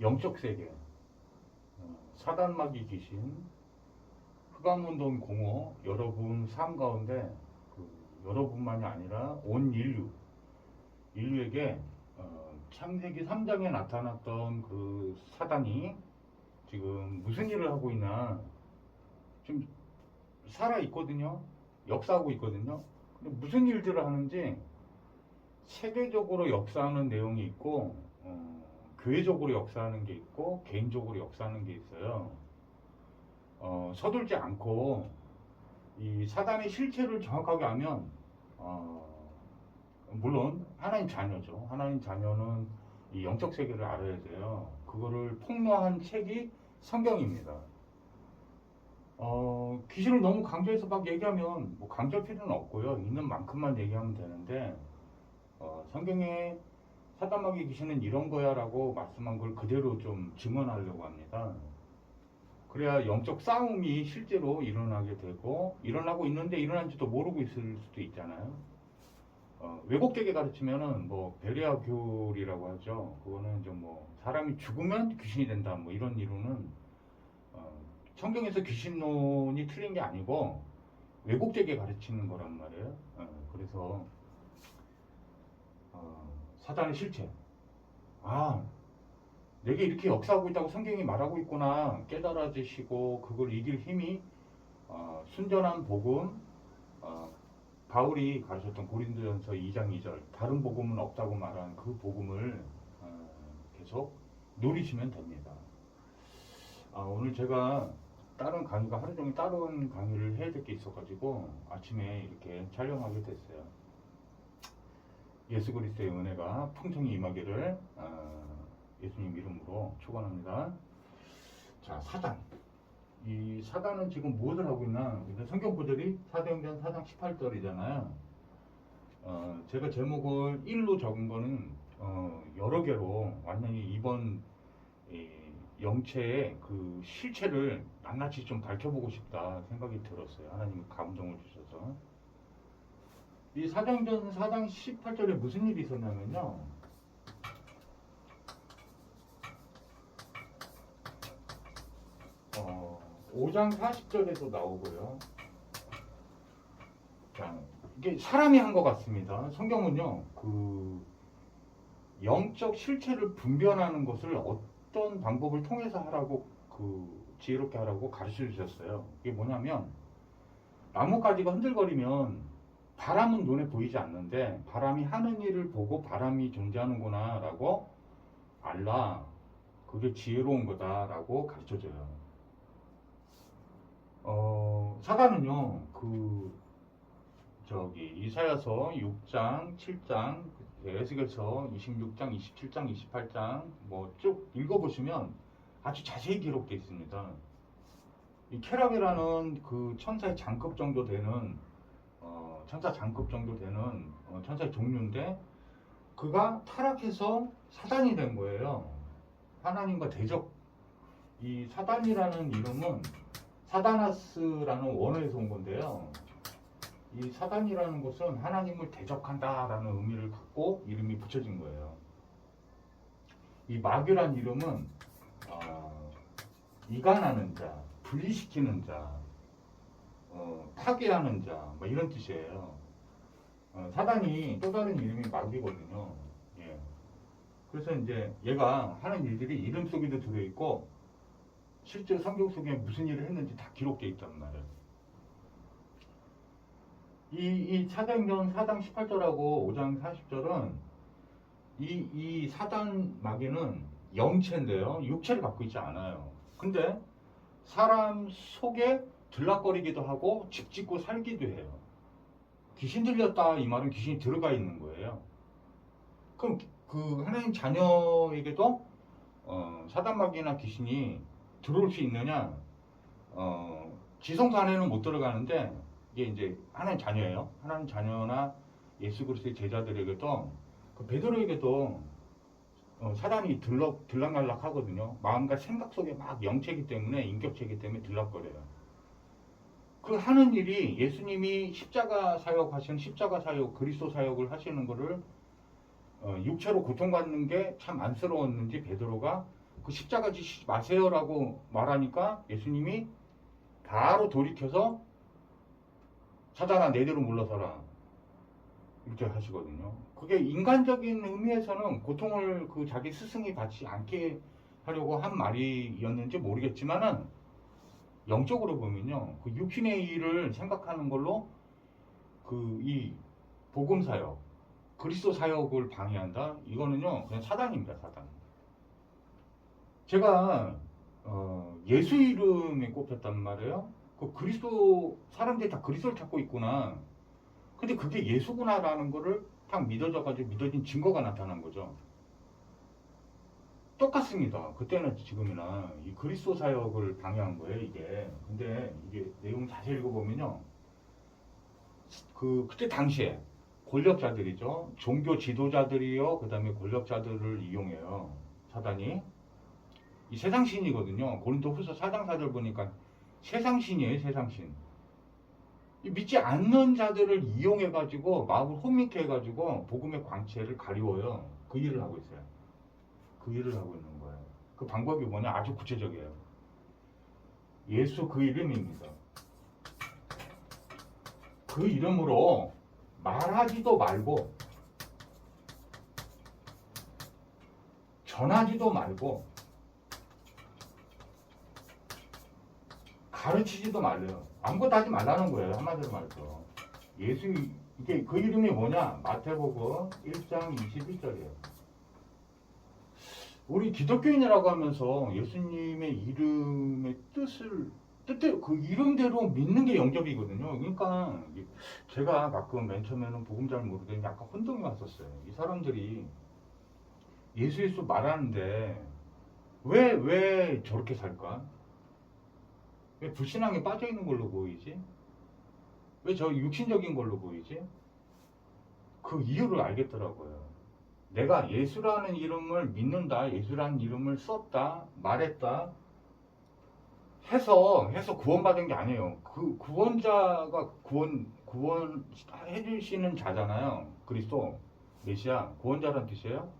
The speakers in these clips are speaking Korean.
영적 세계, 사단마귀 귀신, 흑암운동 공허, 여러분 삶 가운데 여러분만이 아니라 온 인류에게 창세기 3장에 나타났던 그 사단이 지금 무슨 일을 하고 있나, 좀 살아 있거든요. 역사하고 있거든요. 근데 무슨 일들을 하는지 세계적으로 역사하는 내용이 있고, 교회적으로 역사하는 게 있고, 개인적으로 역사하는 게 있어요. 서둘지 않고 이 사단의 실체를 정확하게 알면, 물론 하나님 자녀죠. 하나님 자녀는 이 영적 세계를 알아야 돼요. 그거를 폭로한 책이 성경입니다. 귀신을 너무 강조해서 막 얘기하면 뭐 강조할 필요는 없고요. 있는 만큼만 얘기하면 되는데, 성경에 사단마귀 귀신은 이런 거야 라고 말씀한 걸 그대로 좀 증언하려고 합니다. 그래야 영적 싸움이 실제로 일어나게 되고, 일어나고 있는데 일어난지도 모르고 있을 수도 있잖아요. 왜곡되게 가르치면은 뭐 베레아교리라고 하죠. 그거는 좀 뭐 사람이 죽으면 귀신이 된다 뭐 이런 이론은 성경에서 귀신론이 틀린 게 아니고 왜곡되게 가르치는 거란 말이에요. 그래서 사단의 실체, 내게 이렇게 역사하고 있다고 성경이 말하고 있구나 깨달아지시고, 그걸 이길 힘이 순전한 복음, 바울이 가르쳤던 고린도전서 2장 2절 다른 복음은 없다고 말한 그 복음을 계속 누리시면 됩니다. 오늘 제가 다른 강의가 하루 종일 다른 강의를 해야 될 게 있어가지고 아침에 이렇게 촬영하게 됐어요. 예수 그리스도의 은혜가 풍성히 임하기를 예수님 이름으로 축원합니다. 자, 사단. 이 사단은 지금 무엇을 하고 있나? 성경 구절이 사도행전 4장 18절이잖아요. 제가 제목을 1로 적은 거는 여러 개로 완전히 이번 영체의 그 실체를 낱낱이 좀 밝혀보고 싶다 생각이 들었어요. 하나님이 감동을 주셔서. 이 사도행전 4장 18절에 무슨 일이 있었냐면요. 5장 40절에도 나오고요. 자, 이게 사람이 한 것 같습니다. 성경은요, 그 영적 실체를 분별하는 것을 어떤 방법을 통해서 하라고, 지혜롭게 하라고 가르쳐 주셨어요. 이게 뭐냐면, 나뭇가지가 흔들거리면 바람은 눈에 보이지 않는데 바람이 하는 일을 보고 바람이 존재하는구나 라고 알라. 그게 지혜로운 거다라고 가르쳐 줘요. 사단은요, 이사야서 6장, 7장, 에스겔서 26장, 27장, 28장 뭐 쭉 읽어보시면 아주 자세히 기록되어 있습니다. 이 케라비라는 그 천사의 장급 정도 되는 천사의 종류인데, 그가 타락해서 사단이 된 거예요. 하나님과 대적. 이 사단이라는 이름은 사다나스라는 원어에서 온 건데요. 이 사단이라는 것은 하나님을 대적한다라는 의미를 갖고 이름이 붙여진 거예요. 이 마귀란 이름은 이간하는 자, 분리시키는 자, 파괴하는 자, 뭐 이런 뜻이에요. 사단이 또 다른 이름이 마귀거든요. 예. 그래서 이제 얘가 하는 일들이 이름 속에도 들어있고, 실제 성경 속에 무슨 일을 했는지 다 기록되어 있단 말이에요. 이 사도행전 4장 18절하고 5장 40절은 이 사단 마귀는 영체인데요. 육체를 갖고 있지 않아요. 근데 사람 속에 들락거리기도 하고 집 짓고 살기도 해요. 귀신 들렸다 이 말은 귀신이 들어가 있는 거예요. 그럼 그 하나님 자녀에게도 사단 마귀나 귀신이 들어올 수 있느냐? 지성소 안에는 못 들어가는데, 이게 이제 하나님 자녀예요. 하나님 자녀나 예수 그리스도의 제자들에게도, 그 베드로에게도 사단이 들락날락 하거든요. 마음과 생각 속에 막 영체이기 때문에, 인격체이기 때문에 들락거려요. 그 하는 일이 예수님이 십자가 사역하신 십자가 사역, 그리스도 사역을 하시는 거를 육체로 고통받는 게 참 안쓰러웠는지 베드로가 그 십자가 지지 마세요라고 말하니까 예수님이 바로 돌이켜서 사단아 내대로 물러서라 이렇게 하시거든요. 그게 인간적인 의미에서는 고통을 그 자기 스승이 받지 않게 하려고 한 말이었는지 모르겠지만은 영적으로 보면요, 그 육신의 일을 생각하는 걸로 그 이 복음 사역, 그리스도 사역을 방해한다. 이거는요 그냥 사단입니다, 사단. 제가 예수 이름에 꼽혔단 말이에요. 그 그리스도 사람들이 다 그리스도를 찾고 있구나. 근데 그게 예수구나라는 거를 딱 믿어져가지고 믿어진 증거가 나타난 거죠. 똑같습니다. 그때나 지금이나 이 그리스도 사역을 방해한 거예요, 이게. 근데 이게 내용 자세히 읽어보면요, 그때 당시에 권력자들이죠. 종교 지도자들이요, 그 다음에 권력자들을 이용해요. 사단이. 이 세상신이거든요. 고린도후서 4장 4절 보니까 세상신이에요, 세상신. 이 믿지 않는 자들을 이용해가지고 마음을 혼미케 해가지고 복음의 광채를 가리워요. 그 일을 하고 있어요. 그 일을 하고 있는 거예요. 그 방법이 뭐냐? 아주 구체적이에요. 예수 그 이름입니다. 그 이름으로 말하지도 말고 전하지도 말고 가르치지도 말래요. 아무것도 하지 말라는 거예요. 한마디로 말해서. 예수, 이게 그 이름이 뭐냐? 마태복음 1장 21절이에요. 우리 기독교인이라고 하면서 예수님의 이름의 뜻을 그 이름대로 믿는 게 영접이거든요. 그러니까 제가 가끔 맨 처음에는 복음 잘 모르더니 약간 혼동이 왔었어요. 이 사람들이 예수 말하는데 왜 저렇게 살까? 왜 불신앙에 빠져 있는 걸로 보이지? 왜 저 육신적인 걸로 보이지? 그 이유를 알겠더라고요. 내가 예수라는 이름을 믿는다, 예수라는 이름을 썼다, 말했다 해서 구원받은 게 아니에요. 그 구원자가 구원 해주시는 자잖아요. 그리스도 메시아 구원자라는 뜻이에요.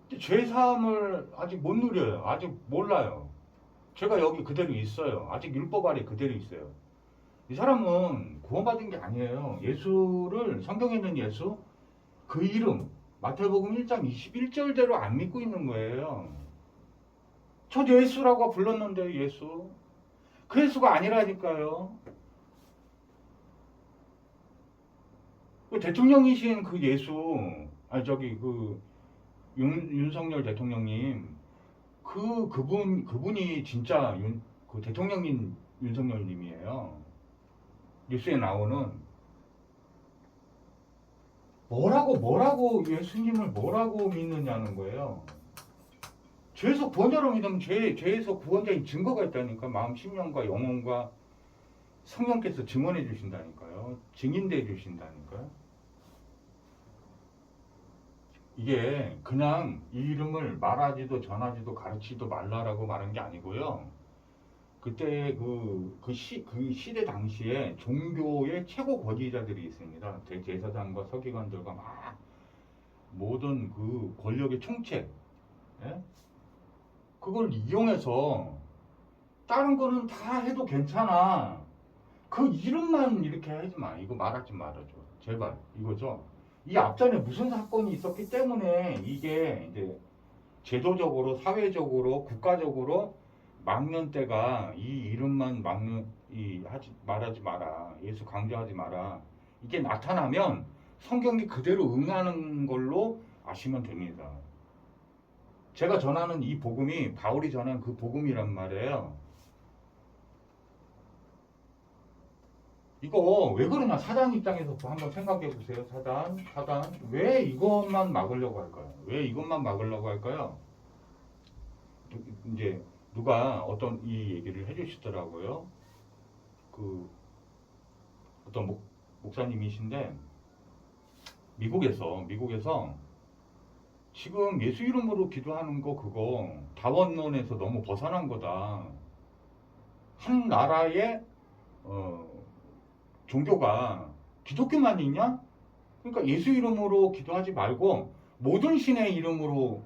근데 죄 사함을 아직 못 누려요. 아직 몰라요. 제가 여기 그대로 있어요. 아직 율법 아래 그대로 있어요. 이 사람은 구원받은 게 아니에요. 예수를, 성경에 있는 예수, 그 이름, 마태복음 1장 21절대로 안 믿고 있는 거예요. 저 예수라고 불렀는데 예수. 그 예수가 아니라니까요. 그 대통령이신 그 예수, 윤석열 대통령님, 그분이 진짜 그 대통령인 윤석열님이에요. 뉴스에 나오는 뭐라고 예수님을 뭐라고 믿느냐는 거예요. 죄에서 구원자로 믿으면 죄에서 구원자인 증거가 있다니까. 마음, 심령과 영혼과 성령께서 증언해 주신다니까요. 증인돼 주신다니까요. 이게 그냥 이 이름을 말하지도 전하지도 가르치지도 말라라고 말한 게 아니고요. 그때 그 시대 당시에 종교의 최고 권위자들이 있습니다. 대제사장과 서기관들과 막 모든 그 권력의 총책, 예? 그걸 이용해서 다른 거는 다 해도 괜찮아. 그 이름만 이렇게 하지 마. 이거 말하지 말아줘. 제발. 이거죠. 이 앞전에 무슨 사건이 있었기 때문에 이게 이제 제도적으로, 사회적으로, 국가적으로 막는 때가 이 이름만 말하지 마라. 예수 강조하지 마라. 이게 나타나면 성경이 그대로 응하는 걸로 아시면 됩니다. 제가 전하는 이 복음이 바울이 전한 그 복음이란 말이에요. 이거 왜 그러냐? 사단 입장에서 한번 생각해 보세요. 사단 왜 이것만 막으려고 할까요? 왜 이것만 막으려고 할까요? 이제 누가 어떤 이 얘기를 해주시더라고요. 그 어떤 목사님이신데 미국에서 지금 예수 이름으로 기도하는 거 그거 다원론에서 너무 벗어난 거다. 한 나라의 종교가 기독교만 있냐? 그러니까 예수 이름으로 기도하지 말고 모든 신의 이름으로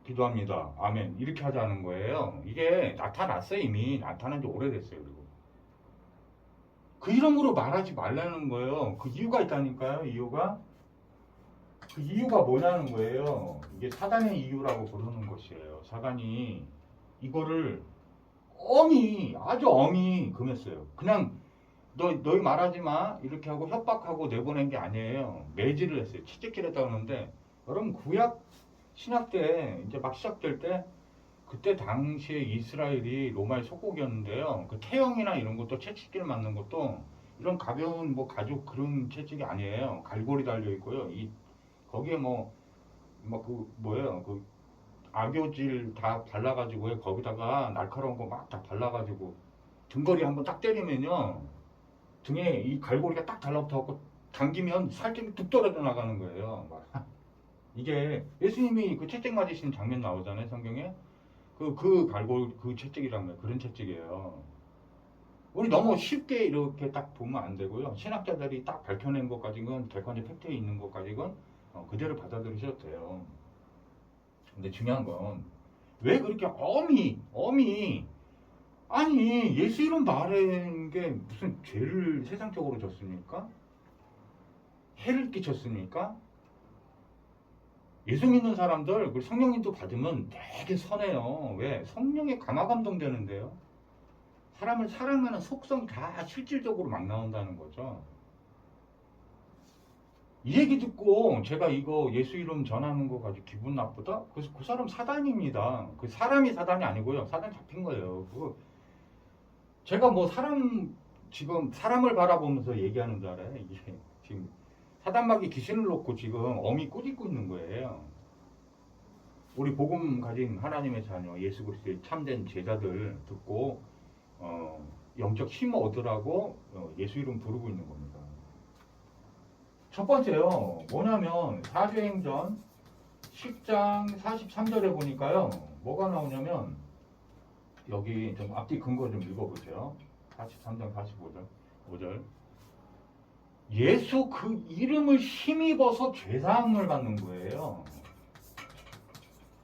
기도합니다. 아멘. 이렇게 하자는 거예요. 이게 나타났어요. 이미 나타난 지 오래됐어요. 그리고 그 이름으로 말하지 말라는 거예요. 그 이유가 있다니까요. 이유가 그 이유가 뭐냐는 거예요. 이게 사단의 이유라고 부르는 것이에요. 사단이 이거를 아주 엄히 금했어요. 그냥 너희 말하지 마 이렇게 하고 협박하고 내보낸 게 아니에요. 매질을 했어요. 채찍질했다고 하는데 여러분 구약 신약 때 이제 막 시작될 때 그때 당시에 이스라엘이 로마의 속국이었는데요. 그 태형이나 이런 것도 채찍질 맞는 것도 이런 가벼운 뭐 가죽 그런 채찍이 아니에요. 갈고리 달려 있고요. 이 거기에 그 뭐예요? 그 악교질 다 발라가지고 거기다가 날카로운 거 막 다 발라가지고 등거리 한번 딱 때리면요 등에 이 갈고리가 딱 달라붙어갖고 당기면 살점이 뚝 떨어져 나가는 거예요. 이게 예수님이 그 채찍 맞으시는 장면 나오잖아요 성경에. 그 갈고리 그 채찍이란 거예요. 그런 채찍이에요. 우리 너무 쉽게 이렇게 딱 보면 안 되고요. 신학자들이 딱 밝혀낸 것까지는 객관적 팩트에 있는 것까지는 그대로 받아들이셔도 돼요. 근데 중요한 건 왜 그렇게 엄히 아니 예수 이름 말하는 게 무슨 죄를 세상적으로 졌습니까? 해를 끼쳤습니까? 예수 믿는 사람들 그 성령님도 받으면 되게 선해요. 왜? 성령에 감화감동 되는데요. 사람을 사랑하는 속성이 다 실질적으로 막 나온다는 거죠. 이 얘기 듣고 제가 이거 예수 이름 전하는 거 가지고 기분 나쁘다? 그 사람 사단입니다. 그 사람이 사단이 아니고요. 사단 잡힌 거예요. 제가 뭐 지금 사람을 바라보면서 얘기하는 줄 알아요. 이게 지금 사단마귀 귀신을 놓고 지금 어미 꾸짖고 있는 거예요. 우리 복음 가진 하나님의 자녀 예수 그리스도의 참된 제자들 듣고 영적 힘 얻으라고 예수 이름 부르고 있는 겁니다. 첫 번째요. 뭐냐면 사도행전 10장 43절에 보니까요. 뭐가 나오냐면 여기 좀 앞뒤 근거 좀 읽어보세요. 43장 45절. 예수 그 이름을 힘입어서 죄사함을 받는 거예요.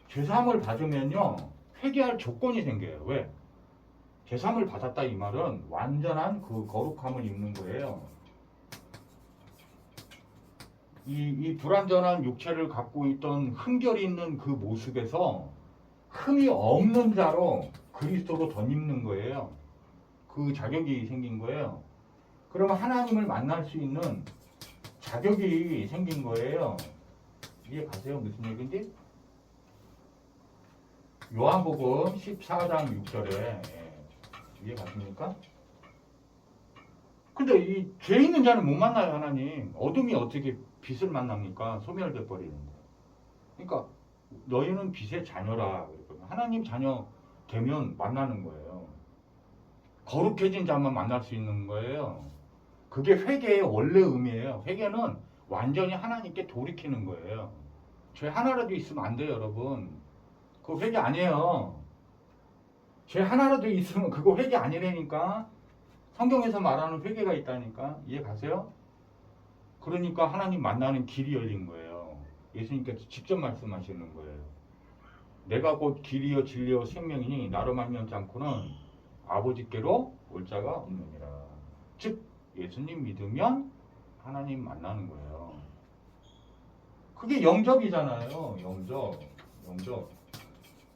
죄사함을 받으면요. 회개할 조건이 생겨요. 왜? 죄사함을 받았다 이 말은 완전한 그 거룩함을 입는 거예요. 이 불완전한 육체를 갖고 있던 흠결이 있는 그 모습에서 흠이 없는 자로 그리스도로 덧입는 거예요. 그 자격이 생긴 거예요. 그러면 하나님을 만날 수 있는 자격이 생긴 거예요. 이해 가세요? 무슨 얘기인지? 요한복음 14장 6절에 이해 가십니까? 근데 이 죄 있는 자는 못 만나요. 하나님. 어둠이 어떻게 빛을 만납니까? 소멸돼 버리는데. 그러니까 너희는 빛의 자녀라. 하나님 자녀 되면 만나는 거예요. 거룩해진 자만 만날 수 있는 거예요. 그게 회개의 원래 의미예요. 회개는 완전히 하나님께 돌이키는 거예요. 죄 하나라도 있으면 안 돼요, 여러분. 그거 회개 아니에요. 죄 하나라도 있으면 그거 회개 아니라니까. 성경에서 말하는 회개가 있다니까. 이해 가세요? 그러니까 하나님 만나는 길이 열린 거예요. 예수님께서 직접 말씀하시는 거예요. 내가 곧 길이요 진리요 생명이니 나로 말미암지 않고는 아버지께로 올 자가 없느니라. 즉 예수님 믿으면 하나님 만나는 거예요. 그게 영접이잖아요. 영접.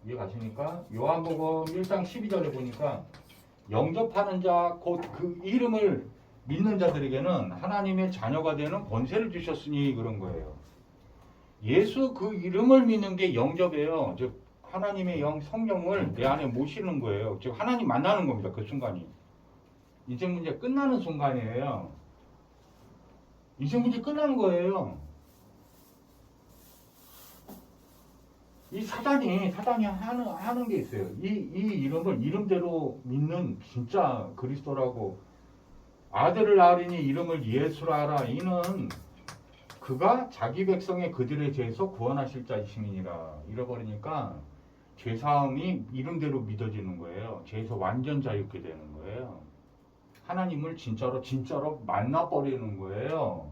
이해 가십니까? 요한복음 1장 12절에 보니까 영접하는 자 곧 그 이름을 믿는 자들에게는 하나님의 자녀가 되는 권세를 주셨으니 그런 거예요. 예수 그 이름을 믿는 게 영접이에요. 즉 하나님의 영 성령을 내 안에 모시는 거예요. 즉 하나님 만나는 겁니다. 그 순간이. 인생 문제 끝나는 순간이에요. 인생 문제 끝나는 거예요. 이 사단이 하는 게 있어요. 이 이름을 이름대로 믿는 진짜 그리스도라고 아들을 낳으리니 이름을 예수라 하라. 이는 그가 자기 백성의 그들의 죄에서 구원하실 자이심이니라. 잃어버리니까 죄사함이 이름대로 믿어지는 거예요. 죄에서 완전 자유케 되는 거예요. 하나님을 진짜로 만나버리는 거예요.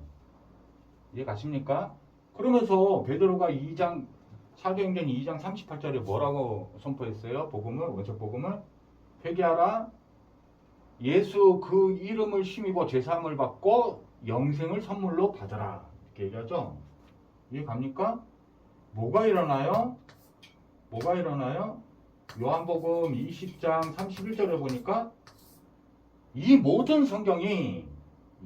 이해 가십니까? 그러면서 베드로가 2장 사도행전 2장 38절에 뭐라고 선포했어요? 복음을, 원색 복음을 회개하라. 예수 그 이름을 힘입어 제사함을 받고 영생을 선물로 받아라. 이렇게 얘기하죠. 이해 갑니까? 뭐가 일어나요? 뭐가 일어나요? 요한복음 20장 31절에 보니까 이 모든 성경이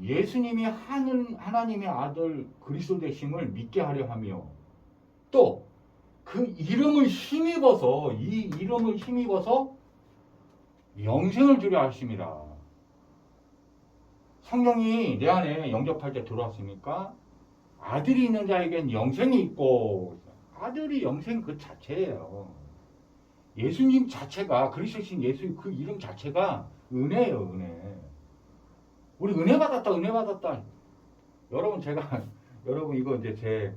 예수님이 하나님의 아들 그리스도 되심을 믿게 하려 하며 또 그 이름을 힘입어서 이 이름을 힘입어서 영생을 주려 하심이라. 성령이 내 안에 영접할 때 들어왔습니까? 아들이 있는 자에겐 영생이 있고 아들이 영생 그 자체예요. 예수님 자체가 그리스도신 예수 그 이름 자체가 은혜예요. 은혜. 우리 은혜 받았다 은혜 받았다. 여러분 제가 여러분 이거 이제 제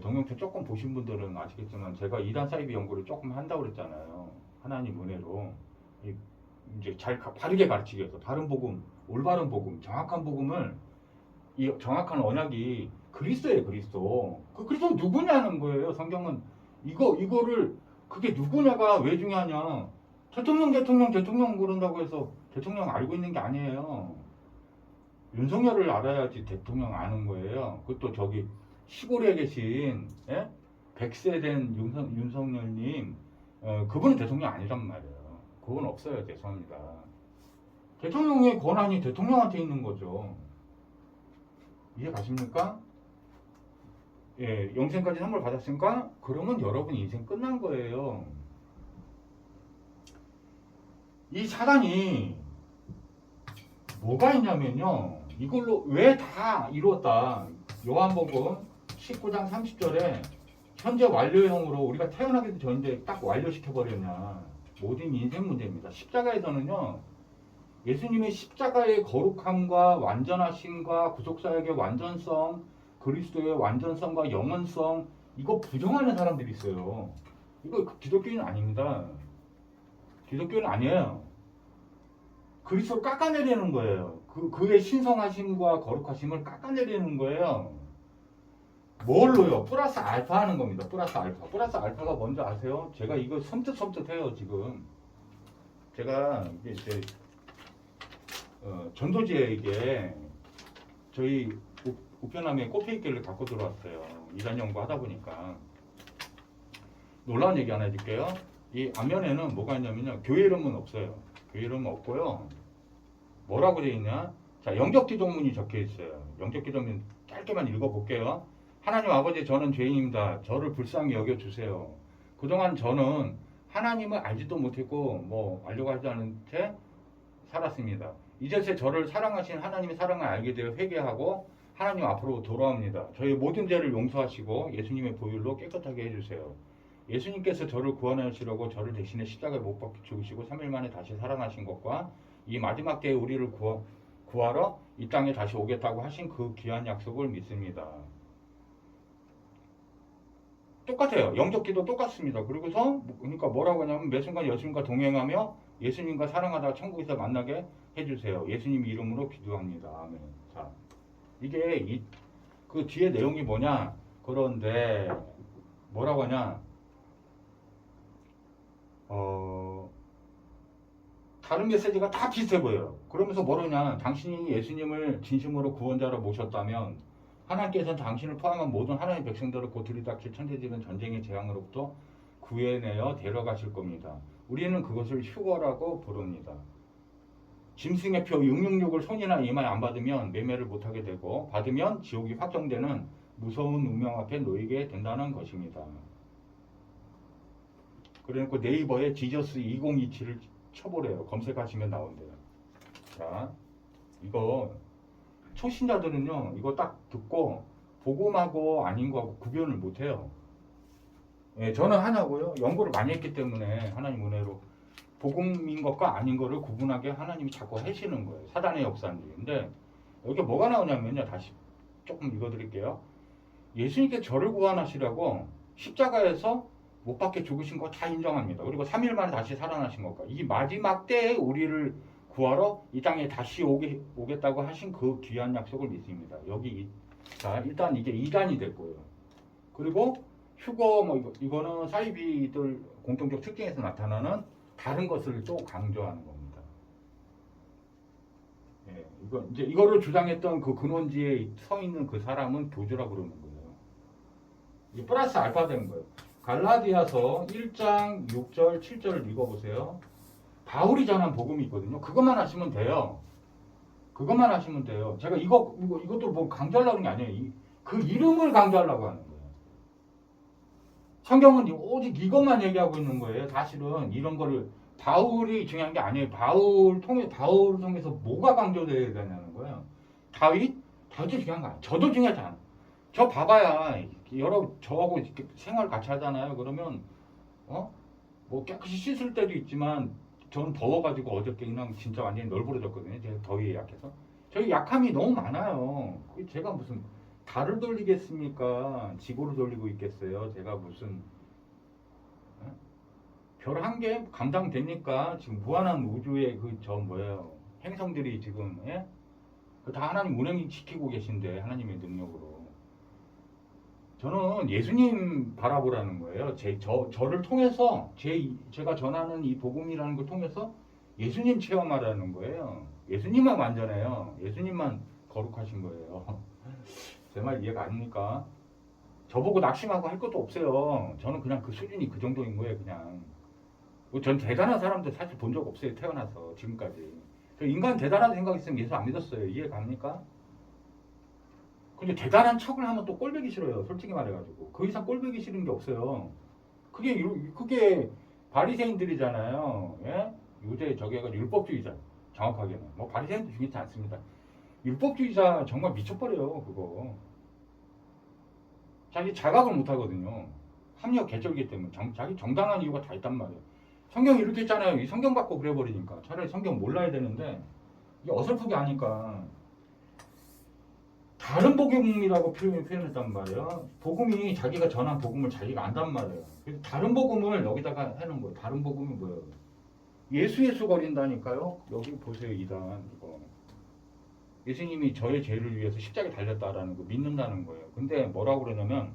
동영상 조금 보신 분들은 아시겠지만 제가 이단 사이비 연구를 조금 한다고 그랬잖아요. 하나님 은혜로 이제 잘 바르게 가르치기 위해서 바른 복음, 올바른 복음, 정확한 복음을 이 정확한 언약이 그리스도예요. 그리스도. 그 그리스도 누구냐는 거예요. 성경은 이거를 그게 누구냐가 왜 중요하냐. 대통령 그런다고 해서 대통령 알고 있는 게 아니에요. 윤석열을 알아야지 대통령 아는 거예요. 그것도 저기 시골에 계신 100세 된 윤석열님 그분은 대통령 아니란 말이에요. 그건 없어요. 죄송합니다. 대통령의 권한이 대통령한테 있는 거죠. 이해 가십니까? 예, 영생까지 선물 받았으니까 그러면 여러분 인생 끝난 거예요. 이 사단이 뭐가 있냐면요. 이걸로 왜 다 이루었다. 요한복음 19장 30절에 현재 완료형으로 우리가 태어나기도 전인데 딱 완료시켜버렸냐. 모든 인생 문제입니다. 십자가에서는요. 예수님의 십자가의 거룩함과 완전하심과 구속사역의 완전성, 그리스도의 완전성과 영원성 이거 부정하는 사람들이 있어요. 이거 기독교인은 아닙니다. 기독교는 아니에요. 그리스도를 깎아내리는 거예요. 그의 신성하심과 거룩하심을 깎아내리는 거예요. 뭘로요? 플러스 알파 하는 겁니다. 플러스 알파. 플러스 알파가 뭔지 아세요? 제가 이거 섬뜩섬뜩해요 지금. 제가 이제 전도지에게 저희 우편함에 꽃페이크를 갖고 들어왔어요. 이단 연구 하다 보니까 놀라운 얘기 하나 해줄게요. 이 앞면에는 뭐가 있냐면요. 교회 이름은 없어요. 교회 이름은 없고요. 뭐라고 되어 있냐? 자, 영접기도문이 적혀 있어요. 영접기도문 짧게만 읽어볼게요. 하나님 아버지 저는 죄인입니다. 저를 불쌍히 여겨주세요. 그동안 저는 하나님을 알지도 못했고 뭐 알려고 하지 않은 채 살았습니다. 이제서 저를 사랑하신 하나님의 사랑을 알게 되어 회개하고 하나님 앞으로 돌아옵니다. 저의 모든 죄를 용서하시고 예수님의 보혈로 깨끗하게 해주세요. 예수님께서 저를 구원하시려고 저를 대신에 십자가에 못 박혀 죽으시고 3일 만에 다시 살아나신 것과 이 마지막 때에 우리를 구하러 이 땅에 다시 오겠다고 하신 그 귀한 약속을 믿습니다. 똑같아요. 영접기도 똑같습니다. 그리고서 그러니까 뭐라고 하냐면 매 순간 예수님과 동행하며 예수님과 사랑하다가 천국에서 만나게 해주세요. 예수님 이름으로 기도합니다. 아멘. 자, 이게 그 뒤에 내용이 뭐냐? 그런데 뭐라고 하냐? 다른 메시지가 다 비슷해 보여요. 그러면서 뭐라냐? 당신이 예수님을 진심으로 구원자로 모셨다면 하나님께서는 당신을 포함한 모든 하나님의 백성들을 곧 들이닥칠 천재지변 전쟁의 재앙으로부터 구해내어 데려가실 겁니다. 우리는 그것을 휴거라고 부릅니다. 짐승의 표 666을 손이나 이마에 안 받으면 매매를 못하게 되고 받으면 지옥이 확정되는 무서운 운명 앞에 놓이게 된다는 것입니다. 그러니까 네이버에 지저스 2027을 쳐보래요. 검색하시면 나온대요. 자, 이거 초신자들은요, 이거 딱 듣고 복음하고 아닌 거하고 구별을 못해요. 예, 저는 하냐고요. 연구를 많이 했기 때문에 하나님 은혜로 복음인 것과 아닌 거를 구분하게 하나님이 자꾸 하시는 거예요. 사단의 역사인지. 근데 여기 뭐가 나오냐면요. 다시 조금 읽어드릴게요. 예수님께 저를 구원하시려고 십자가에서 못 박혀 죽으신 거 다 인정합니다. 그리고 3일 만에 다시 살아나신 것과 이 마지막 때에 우리를 구하러 이 땅에 다시 오겠다고 하신 그 귀한 약속을 믿습니다. 자, 일단 이게 2단이 됐고요. 그리고 휴거 뭐 이거는 사이비들 공통적 특징에서 나타나는 다른 것을 또 강조하는 겁니다. 예, 이거 이제 이거를 주장했던 그 근원지에 서 있는 그 사람은 교주라고 그러는 거예요. 이게 플러스 알파 된 거예요. 갈라디아서 1장 6절 7절을 읽어보세요. 바울이 전한 복음이 있거든요. 그것만 하시면 돼요. 그것만 하시면 돼요. 제가 이것도 뭐 강조하려는 게 아니에요. 그 이름을 강조하려고 하는 거예요. 성경은 오직 이것만 얘기하고 있는 거예요. 사실은 이런 거를 바울이 중요한 게 아니에요. 바울을 통해서 뭐가 강조되어야 되냐는 거예요. 다윗도 중요한 거 아니에요. 저도 중요하지 않아요. 저 봐봐야 저하고 이렇게 생활 같이 하잖아요. 그러면 뭐 깨끗이 씻을 때도 있지만 저는 더워가지고 어저께 그냥 진짜 완전히 널브러졌거든요. 제가 더위에 약해서. 저희 약함이 너무 많아요. 제가 무슨 달을 돌리겠습니까? 지구를 돌리고 있겠어요? 제가 무슨 별 한 개 감당됩니까? 지금 무한한 우주의 뭐예요? 행성들이 지금 다 하나님 운행시키고 계신데 하나님의 능력으로. 저는 예수님 바라보라는 거예요. 저를 통해서 제가 전하는 이 복음이라는 걸 통해서 예수님 체험하라는 거예요. 예수님만 완전해요. 예수님만 거룩하신 거예요. 제 말 이해가 안 됩니까? 저보고 낙심하고 할 것도 없어요. 저는 그냥 그 수준이 그 정도인 거예요. 그냥. 전 대단한 사람도 사실 본 적 없어요. 태어나서 지금까지. 인간 대단한 생각 있으면 예수 안 믿었어요. 이해 갑니까? 근데 대단한 척을 하면 또 꼴보기 싫어요. 솔직히 말해가지고. 그 이상 꼴보기 싫은 게 없어요. 그게 바리새인들이잖아요. 예? 요새 저기가 율법주의자. 정확하게는. 뭐 바리새인도 중요치 않습니다. 율법주의자 정말 미쳐버려요. 그거. 자기 자각을 못 하거든요. 합리화 개쩔기 때문에. 자기 정당한 이유가 다 있단 말이에요. 성경이 이렇게 했잖아요. 이 성경 받고 그래버리니까. 차라리 성경 몰라야 되는데 이게 어설프게 하니까 다른 복음이라고 표현했단 말이에요. 복음이 자기가 전한 복음을 자기가 안단 말이에요. 그래서 다른 복음을 여기다가 해놓은 거예요. 다른 복음이 뭐예요? 예수 거린다니까요. 여기 보세요. 이단 이거. 예수님이 저의 죄를 위해서 십자가에 달렸다라는 거 믿는다는 거예요. 근데 뭐라고 그러냐면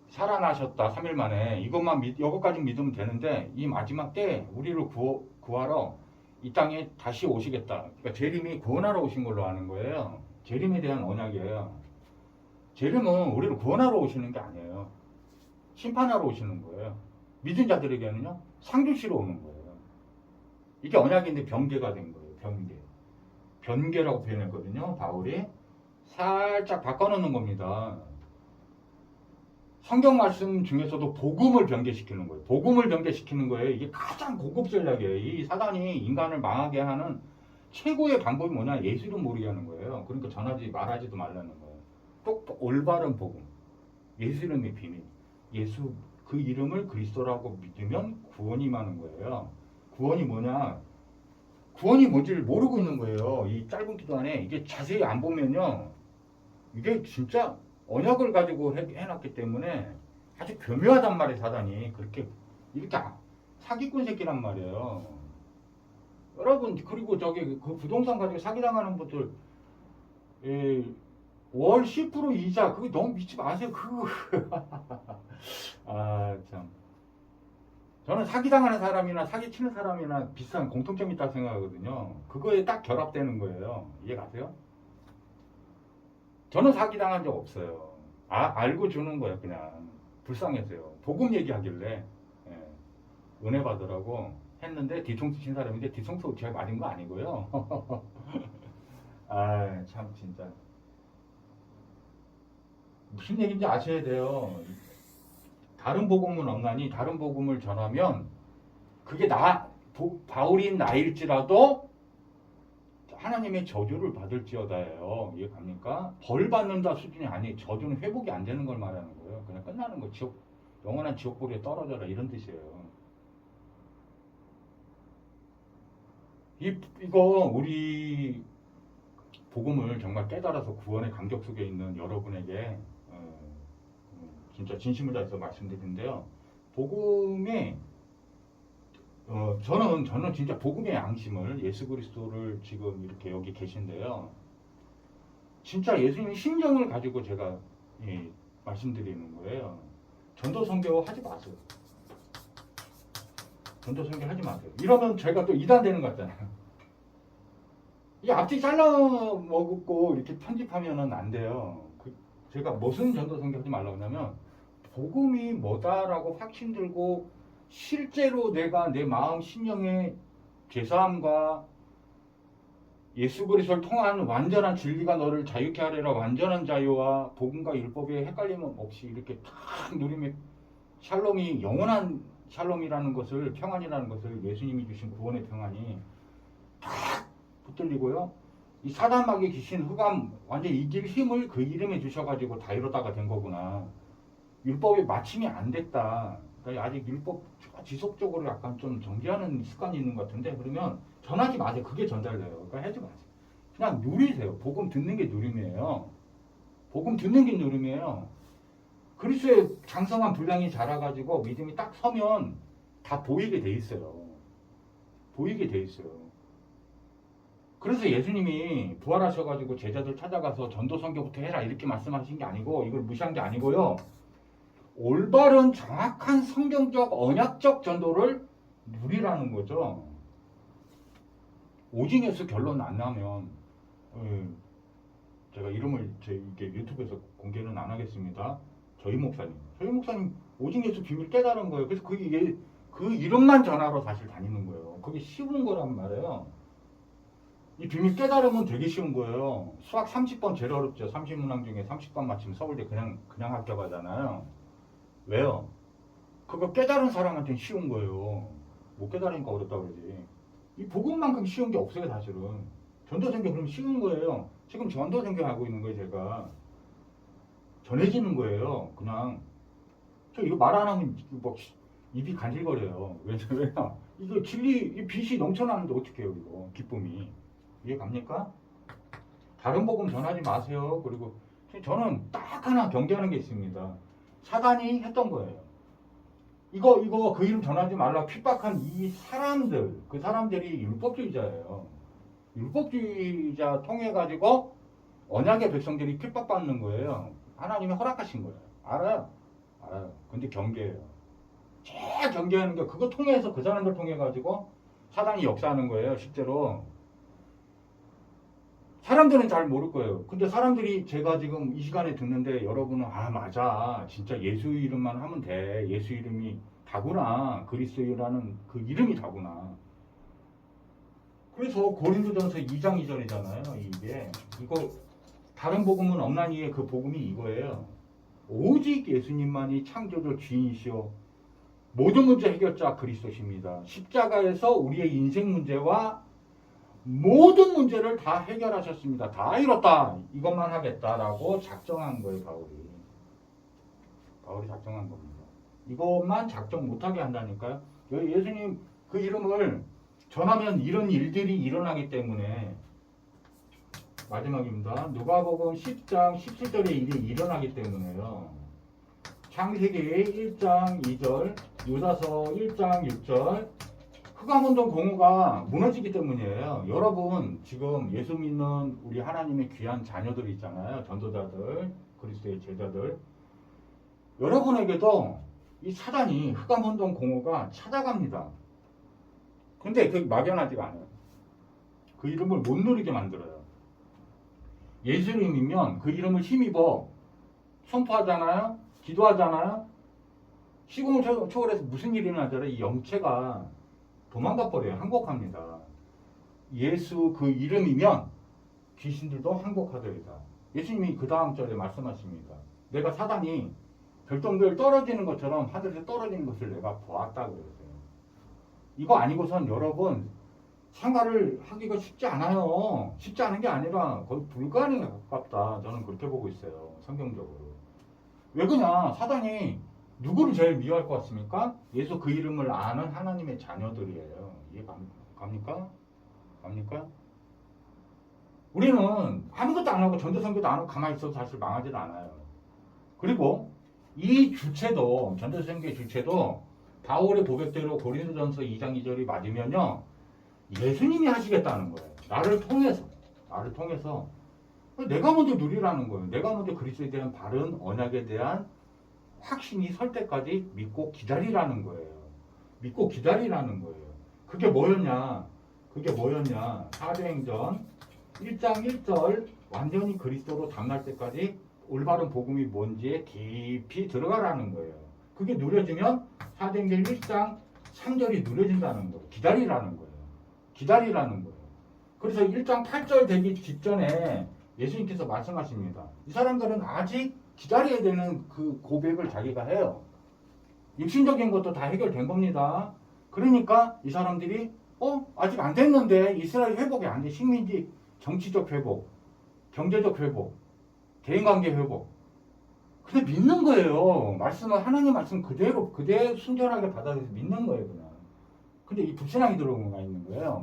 살아나셨다 3일 만에 이것까지 믿으면 되는데 이 마지막 때 우리를 구하러 이 땅에 다시 오시겠다. 그러니까 재림이 구원하러 오신 걸로 아는 거예요. 재림에 대한 언약이에요. 재림은 우리를 구원하러 오시는 게 아니에요. 심판하러 오시는 거예요. 믿은 자들에게는요 상 주시러 오는 거예요. 이게 언약인데 변개가 된 거예요. 변개라고 표현했거든요. 바울이 살짝 바꿔놓는 겁니다. 성경 말씀 중에서도 복음을 변개시키는 거예요. 복음을 변개시키는 거예요. 이게 가장 고급 전략이에요. 이 사단이 인간을 망하게 하는 최고의 방법이 뭐냐? 예수 이름 모르게 하는 거예요. 그러니까 말하지도 말라는 거예요. 꼭 올바른 복음. 예수 이름의 비밀. 예수 그 이름을 그리스도라고 믿으면 구원이 임하는 거예요. 구원이 뭐냐? 구원이 뭔지를 모르고 있는 거예요. 이 짧은 기도 안에 이게 자세히 안 보면요. 이게 진짜 언약을 가지고 해놨기 때문에 아주 교묘하단 말이에요. 사단이 이렇게 사기꾼 새끼란 말이에요. 여러분 그리고 그 부동산 가지고 사기당하는 분들 월 10% 이자 그게 너무 믿지 마세요. 아 참. 저는 사기당하는 사람이나 사기치는 사람이나 비슷한 공통점이 있다고 생각하거든요. 그거에 딱 결합되는 거예요. 이해 가세요? 저는 사기당한 적 없어요. 알고 주는 거예요. 그냥 불쌍해서요. 복음 얘기하길래 은혜 받으라고 했는데 뒤통수 친 사람인데 뒤통수 제가 맞은 거 아니고요. 아 참 진짜 무슨 얘기인지 아셔야 돼요. 다른 복음은 없나니 다른 복음을 전하면 그게 바울인 나일지라도 하나님의 저주를 받을지어다예요. 이해 갑니까? 벌 받는다 수준이 아니에요. 저주는 회복이 안 되는 걸 말하는 거예요. 그냥 끝나는 거 영원한 지옥불에 떨어져라 이런 뜻이에요. 이거 우리 복음을 정말 깨달아서 구원의 감격 속에 있는 여러분에게 진짜 진심을 다해서 말씀드리는데요. 복음이 저는 진짜 복음의 양심을 예수 그리스도를 지금 이렇게 여기 계신데요. 진짜 예수님 심정을 가지고 제가 말씀드리는 거예요. 전도 선교 하지 마세요. 전도 선교 하지 마세요. 이러면 제가 또 이단되는 것 같잖아요. 이 앞뒤 잘라 먹고 이렇게 편집하면은 안 돼요. 제가 무슨 전도 선교 하지 말라고 하냐면 복음이 뭐다라고 확신 들고 실제로 내가 내 마음 심령의 죄사함과 예수 그리스도를 통한 완전한 진리가 너를 자유케 하리라 완전한 자유와 복음과 율법의 헷갈림 없이 이렇게 탁 누리며 샬롬이 영원한 샬롬이라는 것을 평안이라는 것을 예수님이 주신 구원의 평안이 탁 붙들리고요. 이 사단마귀 귀신 흑암 완전 이길 힘을 그 이름에 주셔가지고 다 이루다가 된 거구나. 율법이 마침이 안 됐다. 그러니까 아직 율법 지속적으로 약간 좀 정지하는 습관이 있는 것 같은데 그러면 전하지 마세요. 그게 전달돼요. 그러니까 하지 마세요. 그냥 누리세요. 복음 듣는 게 누림이에요. 복음 듣는 게 누림이에요. 그리스도의 장성한 분량이 자라가지고 믿음이 딱 서면 다 보이게 돼 있어요. 보이게 돼 있어요. 그래서 예수님이 부활하셔가지고 제자들 찾아가서 전도 선교부터 해라 이렇게 말씀하신 게 아니고 이걸 무시한 게 아니고요. 올바른 정확한 성경적 언약적 전도를 누리라는 거죠. 오직 예수 결론 안 나면 제가 이름을 이게 유튜브에서 공개는 안 하겠습니다. 저희 목사님 오직 예수 비밀 깨달은 거예요. 그래서 그 이름만 전하러 사실 다니는 거예요. 그게 쉬운 거란 말이에요. 이 비밀 깨달으면 되게 쉬운 거예요. 수학 30번 제일 어렵죠. 30문항 중에 30번 맞히면 서울대 그냥 합격하잖아요. 왜요? 그거 깨달은 사람한테는 쉬운 거예요. 못 깨달으니까 어렵다 그러지. 이 복음만큼 쉬운 게 없어요, 사실은. 전도선교 그러면 쉬운 거예요. 지금 전도선교 하고 있는 거예요, 제가. 전해지는 거예요, 그냥. 저 이거 말 안 하면 뭐 입이 간질거려요. 왜냐? 이거 진리, 이 빛이 넘쳐나는데 어떻게 해요, 이거. 기쁨이. 이해 갑니까? 다른 복음 전하지 마세요. 그리고 저는 딱 하나 경계하는 게 있습니다. 사단이 했던 거예요. 이거 그 이름 전하지 말라 핍박한 이 사람들, 그 사람들이 율법주의자예요. 율법주의자 통해 가지고 언약의 백성들이 핍박받는 거예요. 하나님이 허락하신 거예요. 알아요. 근데 경계해요. 제일 경계하는 게 그거 통해서 그 사람들 통해 가지고 사단이 역사하는 거예요. 실제로. 사람들은 잘 모를 거예요. 근데 사람들이 제가 지금 이 시간에 듣는데 여러분은 맞아. 진짜 예수 이름만 하면 돼. 예수 이름이 다구나. 그리스도라는 그 이름이 다구나. 그래서 고린도전서 2장 2절이잖아요. 이거 다른 복음은 없나니의 그 복음이 이거예요. 오직 예수님만이 창조주 주인이시오. 모든 문제 해결자 그리스도십니다. 십자가에서 우리의 인생 문제와 모든 문제를 다 해결하셨습니다. 다 이뤘다. 이것만 하겠다라고 작정한 거예요, 바울이 작정한 겁니다. 이것만 작정 못하게 한다니까요. 예수님 그 이름을 전하면 이런 일들이 일어나기 때문에 마지막입니다. 누가복음 10장 17절에 일이 일어나기 때문에요. 창세기 1장 2절, 유다서 1장 6절, 흑암운동 공허가 무너지기 때문이에요. 여러분 지금 예수 믿는 우리 하나님의 귀한 자녀들 있잖아요. 전도자들, 그리스도의 제자들. 여러분에게도 이 사단이 흑암운동 공허가 찾아갑니다. 근데 그 막연하지가 않아요. 그 이름을 못 누리게 만들어요. 예수님이면 그 이름을 힘입어 선포하잖아요. 기도하잖아요. 시공을 초월해서 무슨 일이 일어나잖아요. 이 영체가 도망가 버려요. 항복합니다. 예수 그 이름이면 귀신들도 항복하더이다. 예수님이 그 다음 절에 말씀하십니다. 내가 사단이 별똥별 떨어지는 것처럼 하늘에서 떨어지는 것을 내가 보았다 그랬어요. 이거 아니고선 여러분 생활을 하기가 쉽지 않아요. 쉽지 않은 게 아니라 거의 불가능에 가깝다. 저는 그렇게 보고 있어요. 성경적으로. 왜 그러냐? 사단이 누구를 제일 미워할 것 같습니까? 예수 그 이름을 아는 하나님의 자녀들이에요. 이해 갑니까? 우리는 아무것도 안 하고 전도 선교도 안 하고 가만히 있어도 사실 망하지도 않아요. 그리고 이 주체도 전도 선교의 주체도 바울의 고백대로 고린도전서 2장 2절이 맞으면요. 예수님이 하시겠다는 거예요. 나를 통해서 내가 먼저 누리라는 거예요. 내가 먼저 그리스도에 대한 바른 언약에 대한 확신이 설 때까지 믿고 기다리라는 거예요. 믿고 기다리라는 거예요. 그게 뭐였냐? 그게 뭐였냐? 사도행전 1장 1절 완전히 그리스도로 담날 때까지 올바른 복음이 뭔지에 깊이 들어가라는 거예요. 그게 누려지면 사도행전 1장 3절이 누려진다는 거예요. 기다리라는 거예요. 기다리라는 거예요. 그래서 1장 8절 되기 직전에 예수님께서 말씀하십니다. 이 사람들은 아직 기다려야 되는 그 고백을 자기가 해요. 육신적인 것도 다 해결된 겁니다. 그러니까 이 사람들이 아직 안 됐는데 이스라엘 회복이 안 돼. 식민지 정치적 회복, 경제적 회복, 대인관계 회복. 근데 믿는 거예요. 말씀을 하나님 말씀 그대로 순전하게 받아들여서 믿는 거예요, 그냥. 근데 이 불신앙이 들어오가 있는 거예요.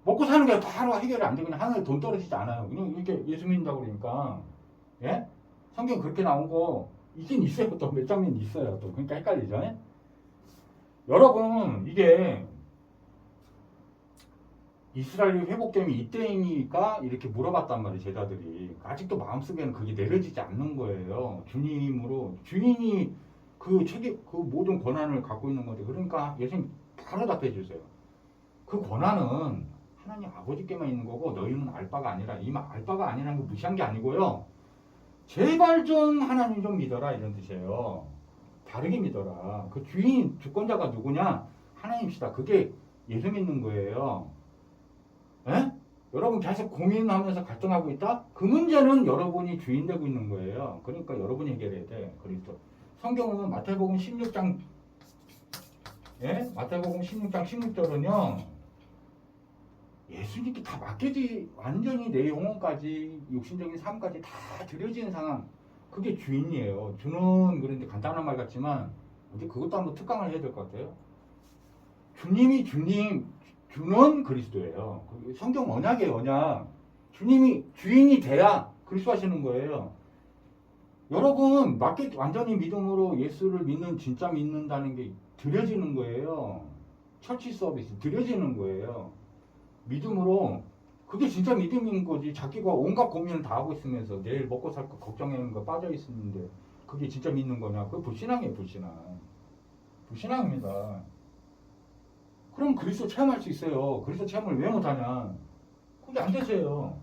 먹고 사는 게 바로 해결이 안 되고 그냥 하늘에 돈 떨어지지 않아요. 그냥 이렇게 예수 믿는다고 그러니까. 예? 성경 그렇게 나온 거 있긴 있어요. 또 몇 장면 있어요. 또 그러니까 헷갈리죠. 예? 여러분 이게 이스라엘이 회복됨이 이때이니까 이렇게 물어봤단 말이에요. 제자들이. 아직도 마음속에는 그게 내려지지 않는 거예요. 주님으로 주인이 그 모든 권한을 갖고 있는 건데 그러니까 예수님 바로 답해 주세요. 그 권한은 하나님 아버지께만 있는 거고 너희는 알 바가 아니라 알 바가 아니라는 거 무시한 게 아니고요. 제발 좀 하나님 좀 믿어라 이런 뜻이에요. 다르게 믿어라. 그 주권자가 누구냐? 하나님이시다. 그게 예수 믿는 거예요. 에? 여러분 계속 고민하면서 갈등하고 있다? 그 문제는 여러분이 주인 되고 있는 거예요. 그러니까 여러분이 해결해야 돼. 그리스도. 성경은 마태복음 16장 마태복음 16장 16절은요. 예수님께 다 맡겨지 완전히 내 영혼까지 육신적인 삶까지 다 드려지는 상황. 그게 주인이에요. 주는 그런데 간단한 말 같지만 이제 그것도 한번 특강을 해야 될 것 같아요. 주님이 주는 그리스도예요. 성경 언약이에요, 언약. 주님이 주인이 돼야 그리스도 하시는 거예요. 여러분 완전히 믿음으로 예수를 진짜 믿는다는 게 드려지는 거예요. 처치 서비스 드려지는 거예요. 믿음으로 그게 진짜 믿음인 거지. 자기가 온갖 고민을 다 하고 있으면서 내일 먹고 살 거 걱정하는 거 빠져 있는데 그게 진짜 믿는 거냐? 그거 불신앙이에요, 불신앙. 불신앙입니다. 그럼 그리스도 체험할 수 있어요. 그리스도 체험을 왜 못하냐? 그게 안 되세요.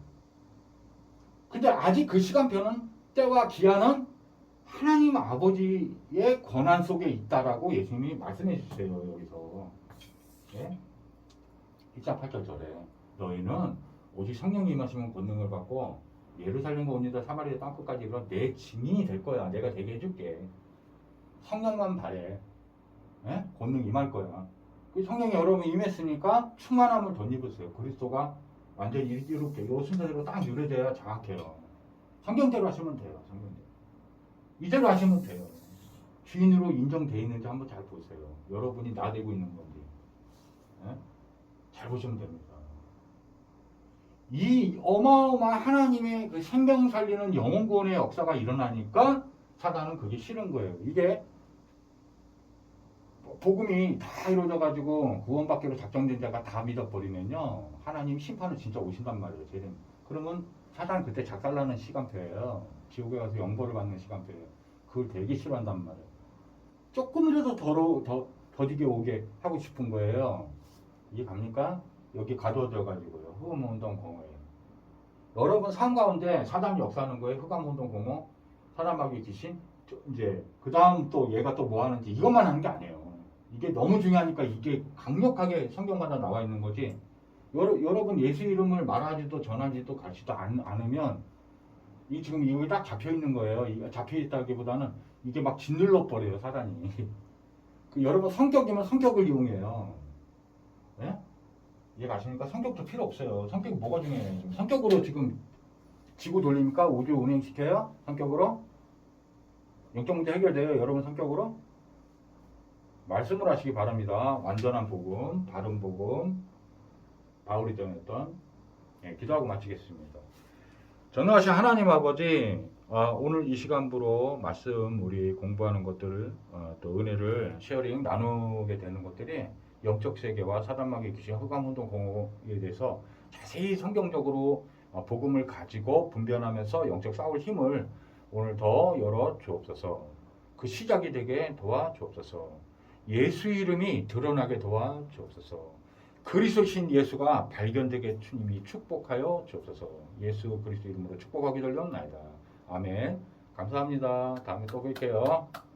근데 아직 그 시간표는 때와 기한은 하나님 아버지의 권한 속에 있다라고 예수님이 말씀해 주세요. 여기서. 예? 1장 8절 절에 너희는 오직 성령이 임하시면 권능을 받고 예루살렘과 온 유다 사마리아 땅끝까지 이르러 내 증인이 될 거야. 내가 되게 해줄게. 성령만 바래. 예? 권능 임할 거야. 그 성령이 여러분 임했으니까 충만함을 덧입으세요. 그리스도가 완전히 이렇게 요 순서대로 딱 유래돼야 정확해요. 성경대로 하시면 돼요. 성경대로. 이대로 하시면 돼요. 주인으로 인정되어 있는지 한번 잘 보세요. 여러분이 나대고 있는 건지. 예? 잘 보시면 됩니다. 이 어마어마한 하나님의 그 생명 살리는 영혼 구원의 역사가 일어나니까 사단은 그게 싫은 거예요. 이게 복음이 다 이루어져가지고 구원받기로 작정된 자가 다 믿어버리면요. 하나님 심판은 진짜 오신단 말이에요. 그러면 사단은 그때 작살나는 시간표예요. 지옥에 가서 영벌을 받는 시간표예요. 그걸 되게 싫어한단 말이에요. 조금이라도 더디게 오게 하고 싶은 거예요. 이게 갑니까? 여기 가둬져가지고요. 흑암운동 공허예요. 여러분 삶 가운데 사단이 역사하는 거예요. 흑암운동 공허, 사단마귀 귀신. 이제 그 다음 또 얘가 또 뭐 하는지 이것만 하는 게 아니에요. 이게 너무 중요하니까 이게 강력하게 성경마다 나와 있는 거지. 여러분 예수 이름을 말하지도 전하지도 가지도 않으면 이 지금 여기 딱 잡혀 있는 거예요. 잡혀 있다기보다는 이게 막 짓눌러 버려요, 사단이. 여러분 성격이면 성격을 이용해요. 네? 이해가 가십니까? 성격도 필요 없어요. 성격이 뭐가 중요해요? 지금 성격으로 지금 지구 돌립니까? 우주 운행시켜요? 성격으로? 영적 문제 해결돼요? 여러분 성격으로? 말씀을 하시기 바랍니다. 완전한 복음, 바른 복음, 바울이 전했던 기도하고 마치겠습니다. 전능하신 하나님 아버지, 오늘 이 시간부로 말씀 우리 공부하는 것들 또 은혜를 쉐어링 나누게 되는 것들이 영적 세계와 사단마귀 귀신 흑암운동 공허에 대해서 자세히 성경적으로 복음을 가지고 분별하면서 영적 싸울 힘을 오늘 더 열어 주옵소서. 그 시작이 되게 도와 주옵소서. 예수 이름이 드러나게 도와 주옵소서. 그리스도신 예수가 발견되게 주님이 축복하여 주옵소서. 예수 그리스도 이름으로 축복하기 돌렸나이다. 아멘. 감사합니다. 다음에 또 뵐게요.